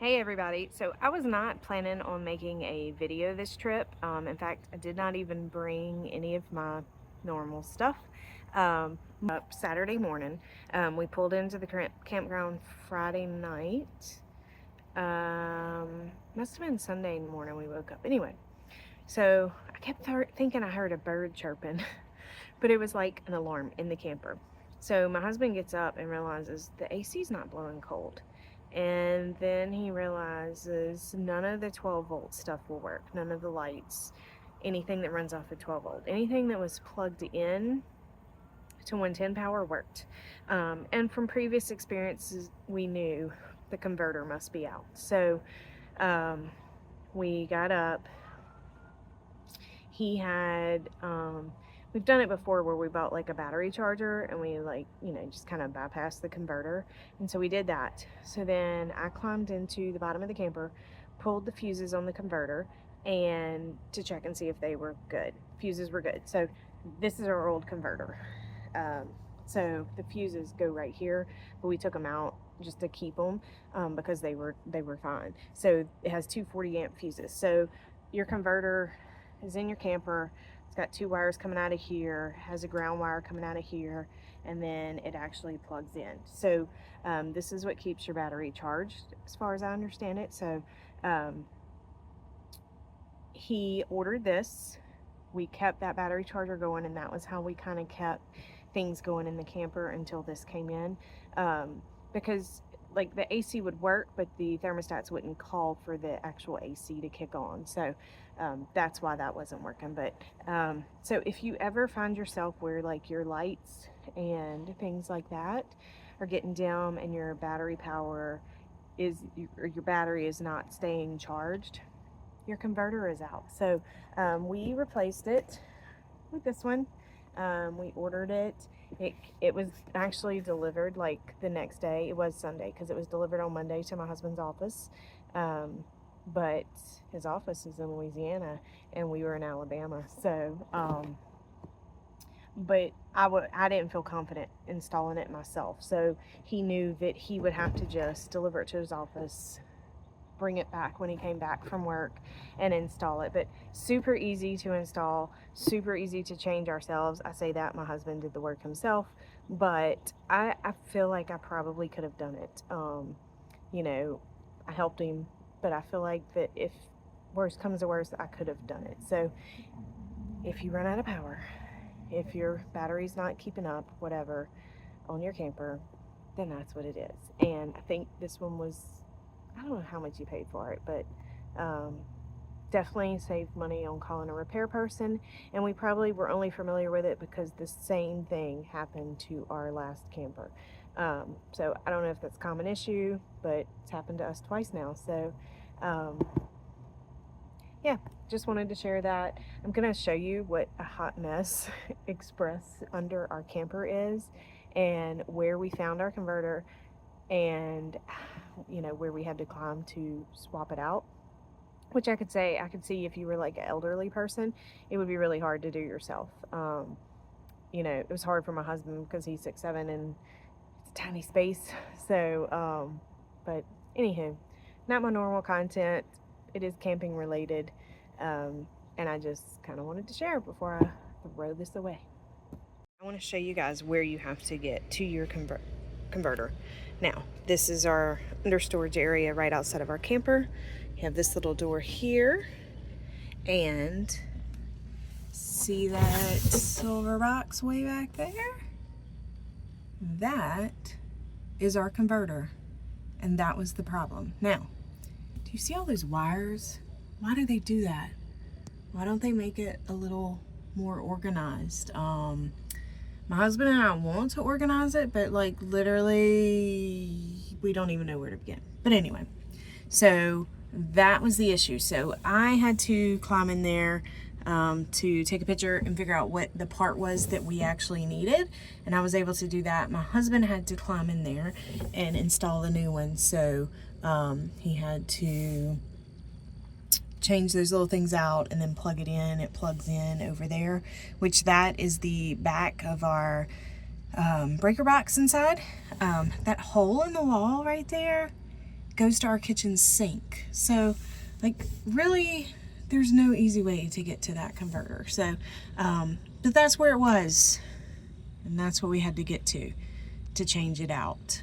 Hey everybody, so I was not planning on making a video this trip. In fact, I did not even bring any of my normal stuff. Up Saturday morning, we pulled into the campground Friday night. Must have been Sunday morning we woke up. Anyway, so I kept thinking I heard a bird chirping, but it was like an alarm in the camper. So my husband gets up and realizes the AC's not blowing cold. And then he realizes none of the 12-volt stuff will work. None of the lights, anything that runs off the 12-volt. Anything that was plugged in to 110 power worked. And from previous experiences, we knew the converter must be out. So we got up. He had we've done it before where we bought like a battery charger and we just kind of bypassed the converter, and so we did that. So then I climbed into the bottom of the camper, pulled the fuses on the converter and to check and see if they were good. Fuses were good. So this is our old converter. So the fuses go right here, but we took them out just to keep them because they were fine. So it has two 40-amp fuses. So your converter is in your camper. It's got two wires coming out of here, has a ground wire coming out of here, and then it actually plugs in. So this is what keeps your battery charged as far as I understand it. So he ordered this. We kept that battery charger going, and that was how we kind of kept things going in the camper until this came in, because like the AC would work, but the thermostats wouldn't call for the actual AC to kick on. So that's why that wasn't working. But so if you ever find yourself where like your lights and things like that are getting dim and your battery power is, or your battery is not staying charged, your converter is out. So we replaced it with this one. We ordered it. It was actually delivered like the next day. It was Sunday because it was delivered on Monday to my husband's office. But his office is in Louisiana and we were in Alabama. So, but I didn't feel confident installing it myself. So he knew that he would have to just deliver it to his office, bring it back when he came back from work and install it. But super easy to install, super easy to change ourselves. I say that, my husband did the work himself, but I feel like I probably could have done it. I helped him, but I feel like that if worst comes to worst, I could have done it. So if you run out of power, if your battery's not keeping up, whatever, on your camper, then that's what it is. And I think this one was, I don't know how much you paid for it, but definitely saved money on calling a repair person. And we probably were only familiar with it because the same thing happened to our last camper. So I don't know if that's a common issue, but it's happened to us twice now. So yeah, just wanted to share that. I'm gonna show you what a hot mess express under our camper is and where we found our converter, and where we had to climb to swap it out, which I could see if you were like an elderly person, it would be really hard to do yourself. It was hard for my husband because he's 6'7" and it's a tiny space. So but anywho, not my normal content. It is camping related, and I just kind of wanted to share before I throw this away. I want to show you guys where you have to get to your converter. Now, this is our under storage area right outside of our camper. You have this little door here, and see that silver box way back there? That is our converter, and that was the problem. Now, do you see all those wires? Why do they do that? Why don't they make it a little more organized? My husband and I want to organize it, but like literally we don't even know where to begin. But anyway, so that was the issue. So I had to climb in there to take a picture and figure out what the part was that we actually needed. And I was able to do that. My husband had to climb in there and install the new one. So he had to change those little things out and then plug it in. It plugs in over there, which that is the back of our breaker box inside. That hole in the wall right there goes to our kitchen sink. So like really there's no easy way to get to that converter. So but that's where it was, and that's what we had to get to change it out.